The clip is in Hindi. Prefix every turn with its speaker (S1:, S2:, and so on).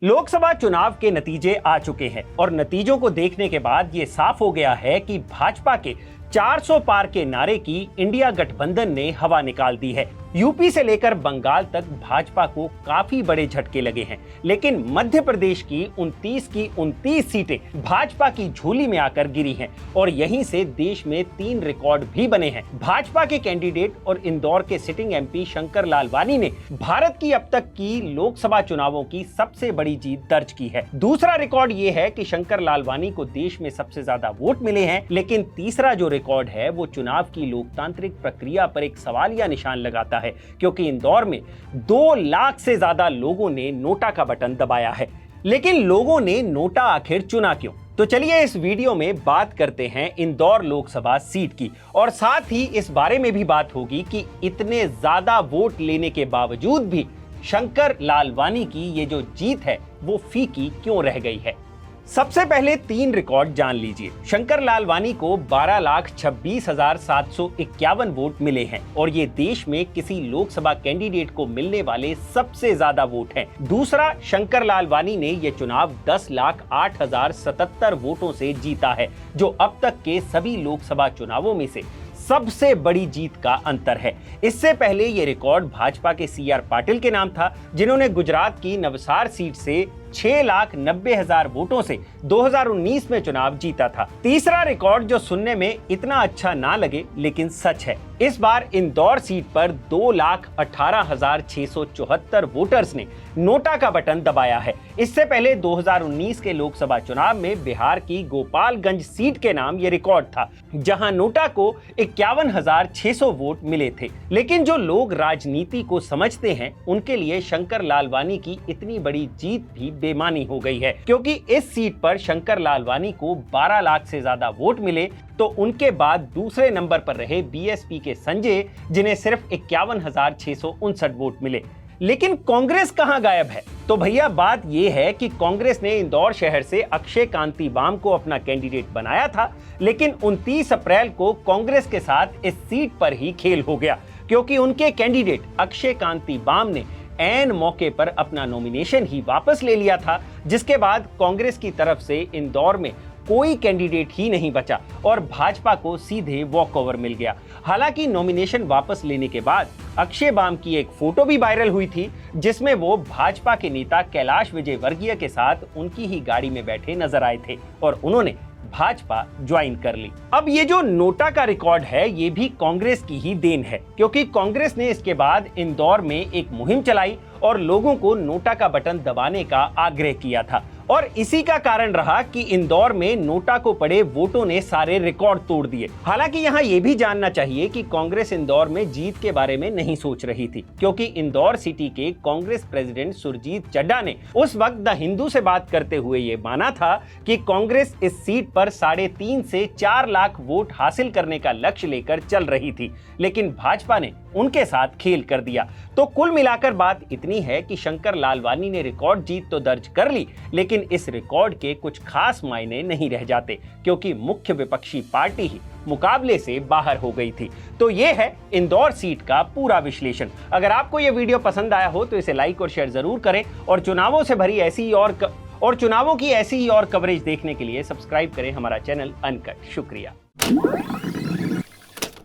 S1: लोकसभा चुनाव के नतीजे आ चुके हैं और नतीजों को देखने के बाद ये साफ हो गया है कि भाजपा के 400 पार के नारे की इंडिया गठबंधन ने हवा निकाल दी है। यूपी से लेकर बंगाल तक भाजपा को काफी बड़े झटके लगे हैं, लेकिन मध्य प्रदेश की 29 सीटें भाजपा की झोली में आकर गिरी हैं और यहीं से देश में 3 रिकॉर्ड भी बने हैं। भाजपा के कैंडिडेट और इंदौर के सिटिंग एमपी शंकर लालवानी ने भारत की अब तक की लोकसभा चुनावों की सबसे बड़ी जीत दर्ज की है। दूसरा रिकॉर्ड ये है कि शंकर लालवानी को देश में सबसे ज्यादा वोट मिले हैं, लेकिन तीसरा जो रिकॉर्ड है वो चुनाव की लोकतांत्रिक प्रक्रिया पर एक सवालिया निशान लगाता है, क्योंकि इंदौर में 2 लाख से ज्यादा लोगों ने नोटा का बटन दबाया है। लेकिन लोगों ने नोटा आखिर चुना क्यों? तो चलिए इस वीडियो में बात करते हैं इंदौर लोकसभा सीट की, और साथ ही इस बारे में भी बात होगी कि इतने ज्यादा वोट लेने के बावजूद भी शंकर लालवानी की ये जो जीत है वो फीकी क्यों रह गई है। सबसे पहले 3 रिकॉर्ड जान लीजिए। शंकर लालवानी को 12,26,751 वोट मिले हैं और ये देश में किसी लोकसभा कैंडिडेट को मिलने वाले सबसे ज्यादा वोट हैं। दूसरा, शंकर लालवानी ने ये चुनाव 10,08,077 वोटों से जीता है, जो अब तक के सभी लोकसभा चुनावों में से सबसे बड़ी जीत का अंतर है। इससे पहले ये रिकॉर्ड भाजपा के CR पाटिल के नाम था, जिन्होंने गुजरात की नवसार सीट से 6,90,000 वोटों से 2019 में चुनाव जीता था। तीसरा रिकॉर्ड जो सुनने में इतना अच्छा ना लगे लेकिन सच है, इस बार इंदौर सीट पर 2,18,674 वोटर्स ने नोटा का बटन दबाया है। इससे पहले 2019 के लोकसभा चुनाव में बिहार की गोपालगंज सीट के नाम ये रिकॉर्ड था, जहां नोटा को 51,600 वोट मिले थे। लेकिन जो लोग राजनीति को समझते हैं उनके लिए शंकर लालवानी की इतनी बड़ी जीत भी बेमानी हो गई है, क्योंकि इस सीट पर शंकर लालवानी को 12 लाख से ज्यादा वोट मिले, तो उनके बाद दूसरे नंबर पर रहे BSP के संजय, जिन्हें सिर्फ 51,659 वोट मिले। लेकिन कांग्रेस कहां गायब है? तो भैया बात यह है कि कांग्रेस ने इंदौर शहर से अक्षय कांति बाम को अपना कैंडिडेट बनाया था, लेकिन 29 अप्रैल को कांग्रेस के साथ इस सीट पर ही खेल हो गया, क्योंकि उनके कैंडिडेट अक्षय कांति बाम ने ऐन मौके पर अपना नॉमिनेशन ही वापस ले लिया था, जिसके बाद कांग्रेस की तरफ से इंदौर में कोई कैंडिडेट ही नहीं बचा और भाजपा को सीधे वॉकओवर मिल गया। हालांकि नॉमिनेशन वापस लेने के बाद अक्षय बाम की एक फोटो भी वायरल हुई थी, जिसमें वो भाजपा के नेता कैलाश विजयवर्गीय के साथ उनकी ही गाड़ी में बैठे नजर आए थे और उन्होंने भाजपा ज्वाइन कर ली। अब ये जो नोटा का रिकॉर्ड है ये भी कांग्रेस की ही देन है, क्योंकि कांग्रेस ने इसके बाद इंदौर में एक मुहिम चलाई और लोगों को नोटा का बटन दबाने का आग्रह किया था, और इसी का कारण रहा कि इंदौर में नोटा को पड़े वोटों ने सारे रिकॉर्ड तोड़ दिए। हालांकि यहाँ ये भी जानना चाहिए कि कांग्रेस इंदौर में जीत के बारे में नहीं सोच रही थी, क्योंकि इंदौर सिटी के कांग्रेस प्रेसिडेंट सुरजीत चड्ढा ने उस वक्त द हिंदू से बात करते हुए ये माना था कि कांग्रेस इस सीट पर 3.5 से 4 लाख वोट हासिल करने का लक्ष्य लेकर चल रही थी, लेकिन भाजपा ने उनके साथ खेल कर दिया। तो कुल मिलाकर बात इतनी है कि शंकर लालवानी ने रिकॉर्ड जीत तो दर्ज कर ली, लेकिन इस रिकॉर्ड के कुछ खास मायने नहीं रह जाते, क्योंकि मुख्य विपक्षी पार्टी ही मुकाबले से बाहर हो गई थी। तो ये है इंदौर सीट का पूरा विश्लेषण। अगर आपको ये वीडियो पसंद आया हो तो इसे लाइक और शेयर जरूर करें, और चुनावों से भरी चुनावों की ऐसी ही और कवरेज देखने के लिए सब्सक्राइब करें हमारा चैनल अनकट। शुक्रिया।